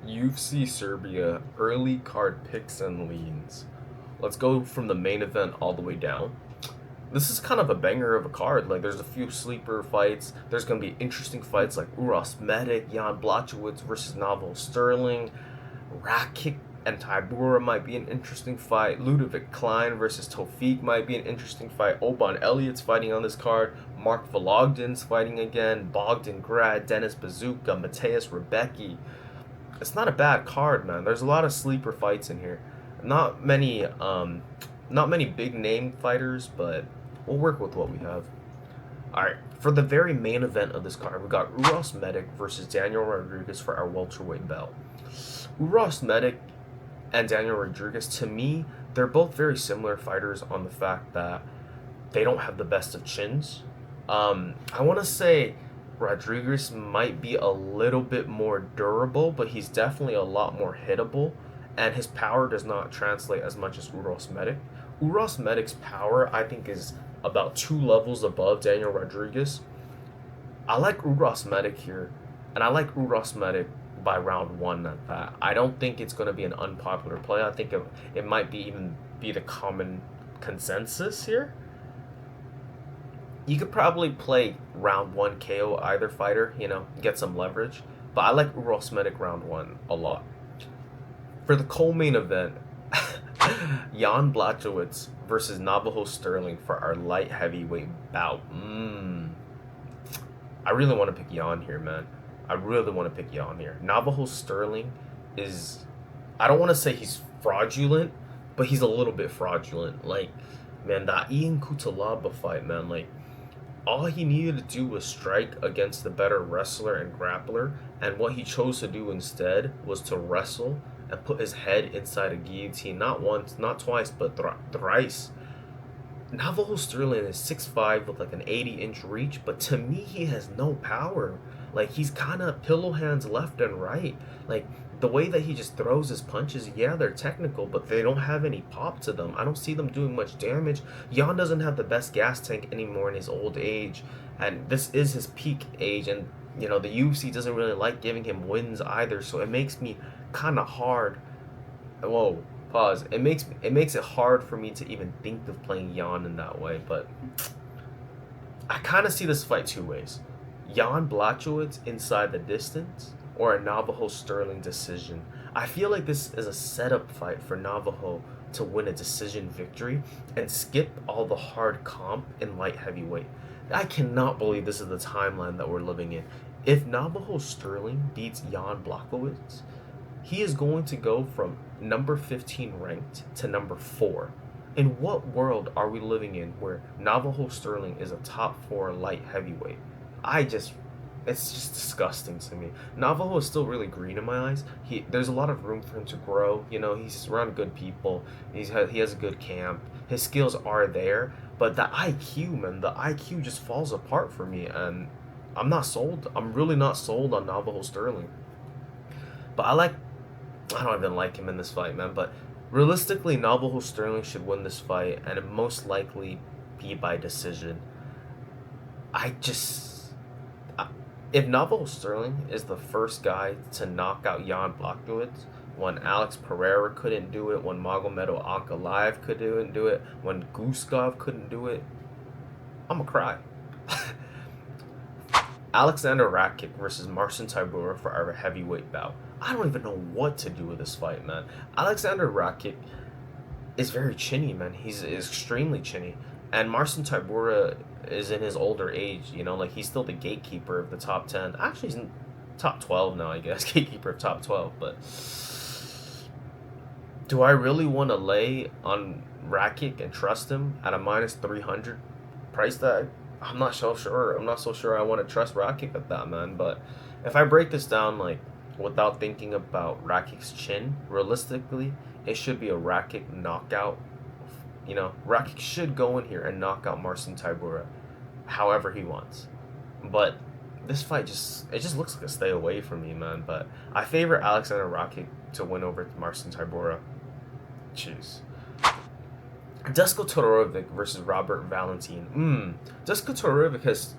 UFC Serbia early card picks and leans. Let's go from the main event all the way down. This is kind of a banger of a card. Like, there's a few sleeper fights. There's going to be interesting fights like Uros Medic, Jan Blachowicz versus Novel Sterling. Rakic and Tybura might be an interesting fight. Ludovic Klein versus Tofik might be an interesting fight. Oban Elliott's fighting on this card. Mark Vologdin's fighting again. Bogdan Grad, Dennis Bazooka, Mateus Rebecki. It's not a bad card, man. There's a lot of sleeper fights in here. Not many, not many big name fighters, but we'll work with what we have. All right, for the very main event of this card, we got Uros Medic versus Daniel Rodriguez for our welterweight belt. Uros Medic and Daniel Rodriguez, to me, they're both very similar fighters on the fact that they don't have the best of chins. I want to say Rodriguez might be a little bit more durable, but he's definitely a lot more hittable, and his power does not translate as much as Uros Medic. Uros Medic's power, I think, is about 2 levels above Daniel Rodriguez. I like Uros Medic here, and I like Uros Medic by round one at that. I don't think it's going to be an unpopular play. I think it might be even be the common consensus here. You could probably play round one KO either fighter, get some leverage. But I like Uros Medic round one a lot. For the co-main event, Jan Blachowicz versus Navajo Sterling for our light heavyweight bout. I really want to pick Jan here, man. I really want to pick Jan here. Navajo Sterling is, I don't want to say he's fraudulent, but he's a little bit fraudulent. Like, man, that Ian Kutalaba fight, man, like, all he needed to do was strike against the better wrestler and grappler, and what he chose to do instead was to wrestle and put his head inside a guillotine, not once, not twice, but thrice. Navajo Sterling is 6'5" with like an 80-inch reach, but to me, he has no power. Like, he's kind of pillow hands left and right. Like, the way that he just throws his punches, yeah, they're technical, but they don't have any pop to them. I don't see them doing much damage. Jan doesn't have the best gas tank anymore in his old age, and this is his peak age, and, the UFC doesn't really like giving him wins either, so it makes me kind of hard. Whoa, pause. It makes it hard for me to even think of playing Jan in that way, but I kind of see this fight two ways. Jan Blachowicz inside the distance, or a Navajo Sterling decision. I feel like this is a setup fight for Navajo to win a decision victory and skip all the hard comp in light heavyweight. I cannot believe this is the timeline that we're living in. If Navajo Sterling beats Jan Blachowicz, he is going to go from number 15 ranked to number 4. In what world are we living in where Navajo Sterling is a top 4 light heavyweight? It's just disgusting to me. Navajo is still really green in my eyes. There's a lot of room for him to grow. He's around good people. He has a good camp. His skills are there, but the IQ, man, the IQ just falls apart for me, and I'm not sold. I'm really not sold on Navajo Sterling. But I don't even like him in this fight, man. But realistically, Navajo Sterling should win this fight, and it most likely be by decision. If Navajo Sterling is the first guy to knock out Jan Blachowicz, when Alex Pereira couldn't do it, when Magomedo Ankalaev couldn't do it, when Guskov couldn't do it, I'm gonna cry. Alexander Rakic versus Marcin Tybura for our heavyweight bout. I don't even know what to do with this fight, man. Alexander Rakic is very chinny, man. He's extremely chinny. And Marcin Tybura is in his older age, like, he's still the gatekeeper of the top 10. Actually, he's in top 12 now, I guess. Gatekeeper of top 12, but do I really want to lay on Rakic and trust him at a minus 300 price tag? I'm not so sure. I'm not so sure I want to trust Rakic at that, man. But if I break this down, like, without thinking about Rakic's chin, realistically, it should be a Rakic knockout. Rakic should go in here and knock out Marcin Tybura however he wants. But this fight just looks like a stay away from me, man. But I favor Alexander Rakic to win over Marcin Tybura. Jeez. Dusko Todorovic versus Robert Valentin. Dusko Todorovic has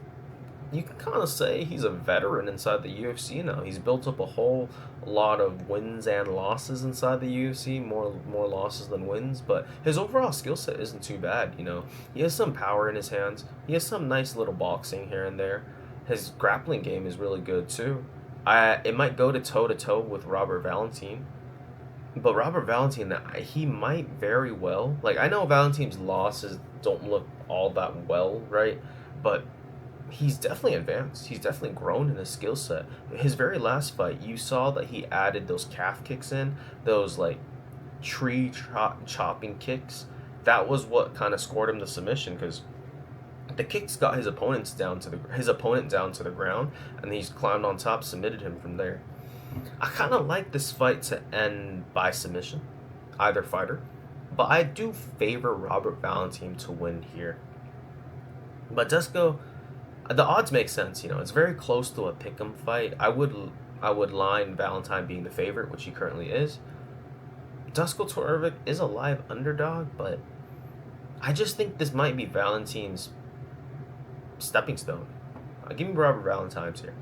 you can kind of say he's a veteran inside the UFC now. He's built up a whole lot of wins and losses inside the UFC, more losses than wins, but his overall skill set isn't too bad, you know. He has some power in his hands. He has some nice little boxing here and there. His grappling game is really good too. It might go to toe with Robert Valentin, but Robert Valentin, he might very well. Like, I know Valentin's losses don't look all that well, right? But he's definitely advanced. He's definitely grown in his skill set. His very last fight, you saw that he added those calf kicks in, those like chopping kicks. That was what kind of scored him the submission, because the kicks got his opponent down to the ground, and he's climbed on top, submitted him from there. I kind of like this fight to end by submission, either fighter, but I do favor Robert Valentin to win here. But Dusko, the odds make sense. You know, it's very close to a pick'em fight. I would line Valentine being the favorite, which he currently is. Dusko Torovic is a live underdog, but I just think this might be Valentin's stepping stone. Give me Robert Valentine's here.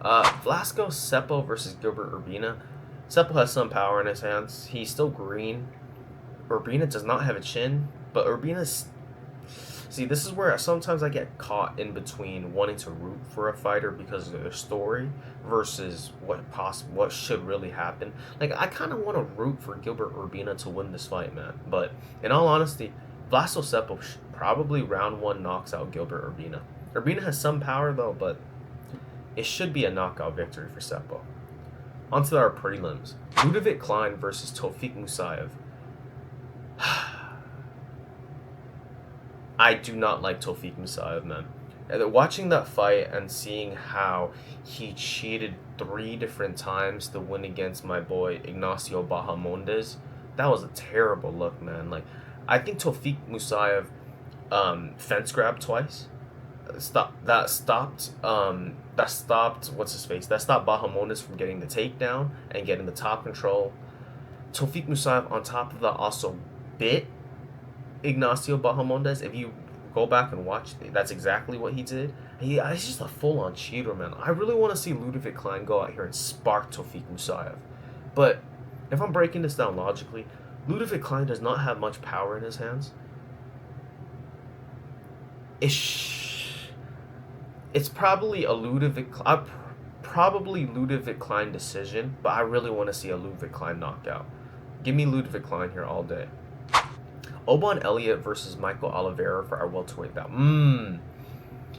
Vlasco Cepo versus Gilbert Urbina. Cepo has some power in his hands. He's still green. Urbina does not have a chin, but Urbina's... See, this is where sometimes I get caught in between wanting to root for a fighter because of their story versus what should really happen. Like, I kind of want to root for Gilbert Urbina to win this fight, man. But in all honesty, Vlasco Cepo probably round one knocks out Gilbert Urbina. Urbina has some power though, but it should be a knockout victory for Cepo. Onto our prelims. Ludovic Klein versus Tofik Musayev. I do not like Tofik Musayev, man. Watching that fight and seeing how he cheated 3 different times to win against my boy Ignacio Bahamondes, that was a terrible look, man. Like, I think Tofik Musayev fence grabbed twice. That stopped what's his face? That stopped Bahamondes from getting the takedown and getting the top control. Tofik Musayev on top of that also bit Ignacio Bahamondes. If you go back and watch, that's exactly what he did. He's just a full-on cheater, man. I really want to see Ludovic Klein go out here and spark Tofik Musayev. But if I'm breaking this down logically, Ludovic Klein does not have much power in his hands. It's probably a Ludovic Klein decision, but I really want to see a Ludovic Klein knockout. Give me Ludovic Klein here all day. Oban Elliott versus Michael Oliveira for our welterweight bout.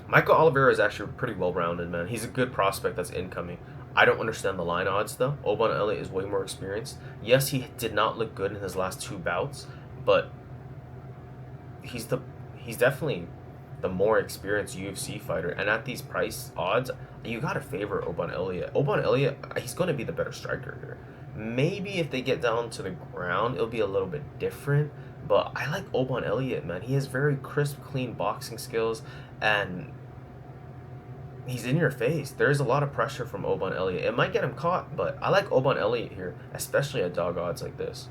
Michael Oliveira is actually pretty well-rounded, man. He's a good prospect that's incoming. I don't understand the line odds, though. Oban Elliott is way more experienced. Yes, he did not look good in his last 2 bouts, but he's definitely the more experienced UFC fighter. And at these price odds, you gotta favor Oban Elliott. Oban Elliott, he's going to be the better striker here. Maybe if they get down to the ground, it'll be a little bit different. But I like Oban Elliott, man. He has very crisp, clean boxing skills, and he's in your face. There's a lot of pressure from Oban Elliott. It might get him caught, but I like Oban Elliott here, especially at dog odds like this.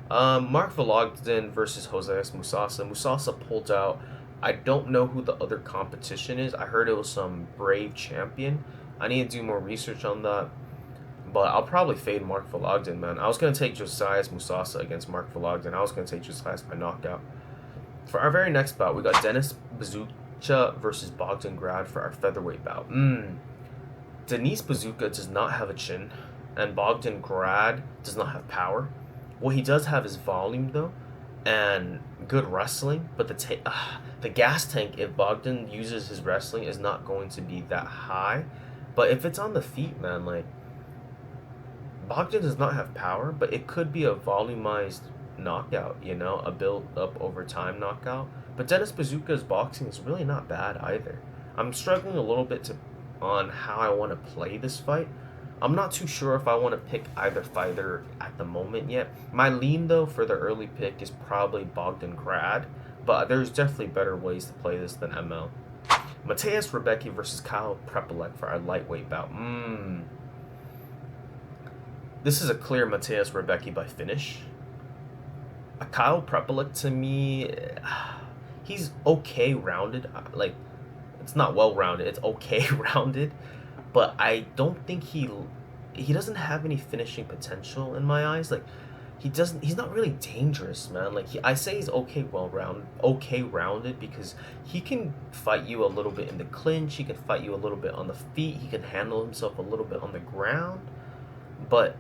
Mark Vologdin versus Jose Musasa. Musasa pulled out. I don't know who the other competition is. I heard it was some Brave champion. I need to do more research on that. But I'll probably fade Mark Vologdin, man. I was going to take Josias Musasa against Mark Vologdin. I was going to take Josias by knockout. For our very next bout, we got Denis Bazooka versus Bogdan Grad for our featherweight bout. Denis Bazooka does not have a chin, and Bogdan Grad does not have power. What he does have is volume, though, and good wrestling. But the gas tank, if Bogdan uses his wrestling, is not going to be that high. But if it's on the feet, man, like, Bogdan does not have power, but it could be a volumized knockout, you know, a build-up over time knockout. But Denis Bazooka's boxing is really not bad either. I'm struggling a little bit on how I want to play this fight. I'm not too sure if I want to pick either fighter at the moment yet. My lean, though, for the early pick is probably Bogdan Grad, but there's definitely better ways to play this than ML. Mateus Rebecki versus Kyle Prepolec for our lightweight bout. This is a clear Mateus Rebecki by finish. Kyle Prepolec, to me, he's okay rounded. Like, It's not well rounded. It's okay rounded, but I don't think he doesn't have any finishing potential in my eyes. Like he's not really dangerous, man. Like I say he's okay rounded because he can fight you a little bit in the clinch. He can fight you a little bit on the feet. He can handle himself a little bit on the ground, but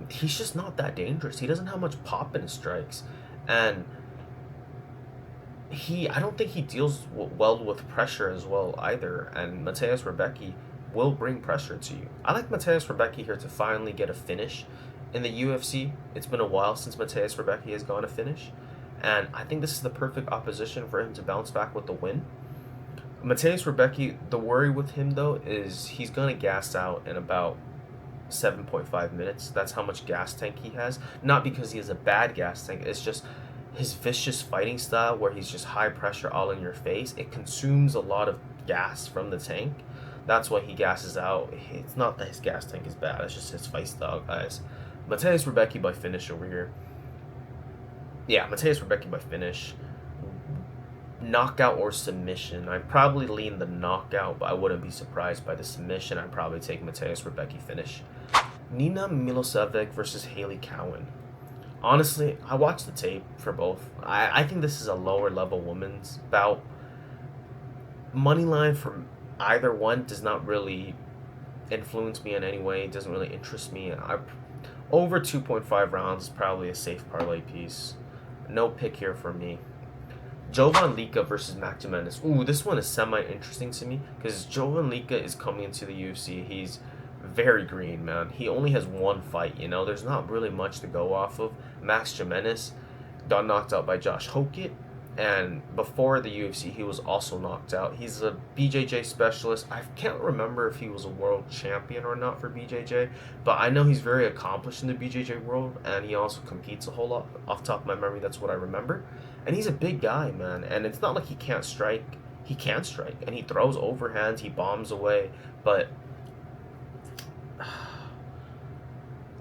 he's just not that dangerous. He doesn't have much pop in his strikes, and I don't think he deals well with pressure as well either. And Mateus Rebecki will bring pressure to you. I like Mateus Rebecki here to finally get a finish in the UFC. It's been a while since Mateus Rebecki has gone a finish, and I think this is the perfect opposition for him to bounce back with the win. Mateus Rebecki, the worry with him though is he's gonna gas out in about 7.5 minutes. That's how much gas tank he has. Not because he has a bad gas tank, it's just his vicious fighting style where he's just high pressure all in your face. It consumes a lot of gas from the tank. That's why he gasses out. It's not that his gas tank is bad, it's just his fight style, guys. Mateus Rebecki by finish over here. Yeah, Mateus Rebecki by finish. Knockout or submission. I'd probably lean the knockout, but I wouldn't be surprised by the submission. I'd probably take Mateus Rebecki finish. Nina Milosevic versus Haley Cowan. Honestly, I watched the tape for both. I think this is a lower level women's bout. Moneyline from either one does not really influence me in any way. It doesn't really interest me. Over 2.5 rounds is probably a safe parlay piece. No pick here for me. Jovan Lika versus Mac Jimenez. Ooh, this one is semi-interesting to me because Jovan Lika is coming into the UFC. He's very green, man. He only has one fight, you know. There's not really much to go off of. Max Jimenez got knocked out by Josh Hokett, and before the UFC, he was also knocked out. He's a BJJ specialist. I can't remember if he was a world champion or not for BJJ, but I know he's very accomplished in the BJJ world, and he also competes a whole lot. Off the top of my memory, that's what I remember. And he's a big guy, man, and it's not like he can't strike. He can strike, and he throws overhands, he bombs away, but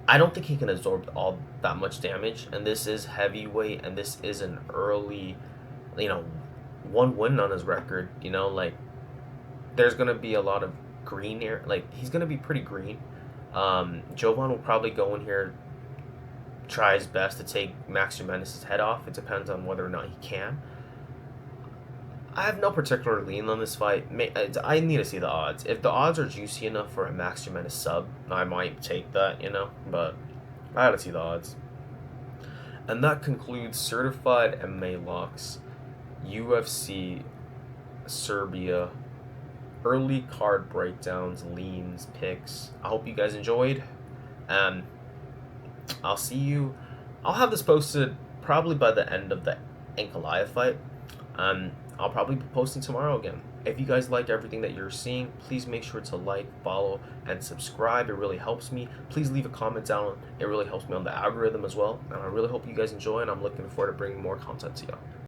I don't think he can absorb all that much damage, and this is heavyweight, and this is an early, one win on his record, like, there's going to be a lot of green here, like, he's going to be pretty green. Jovan will probably go in here, try his best to take Max Jimenez's head off. It depends on whether or not he can. I have no particular lean on this fight. I need to see the odds. If the odds are juicy enough for a Max Jimenez sub, I might take that, but I gotta see the odds. And that concludes Certified MMA Locks, UFC Serbia, early card breakdowns, leans, picks. I hope you guys enjoyed, and I'll see you. I'll have this posted probably by the end of the Ankalaev fight. I'll probably be posting tomorrow again. If you guys like everything that you're seeing, please make sure to like, follow, and subscribe. It really helps me. Please leave a comment down. It really helps me on the algorithm as well. And I really hope you guys enjoy, and I'm looking forward to bringing more content to y'all.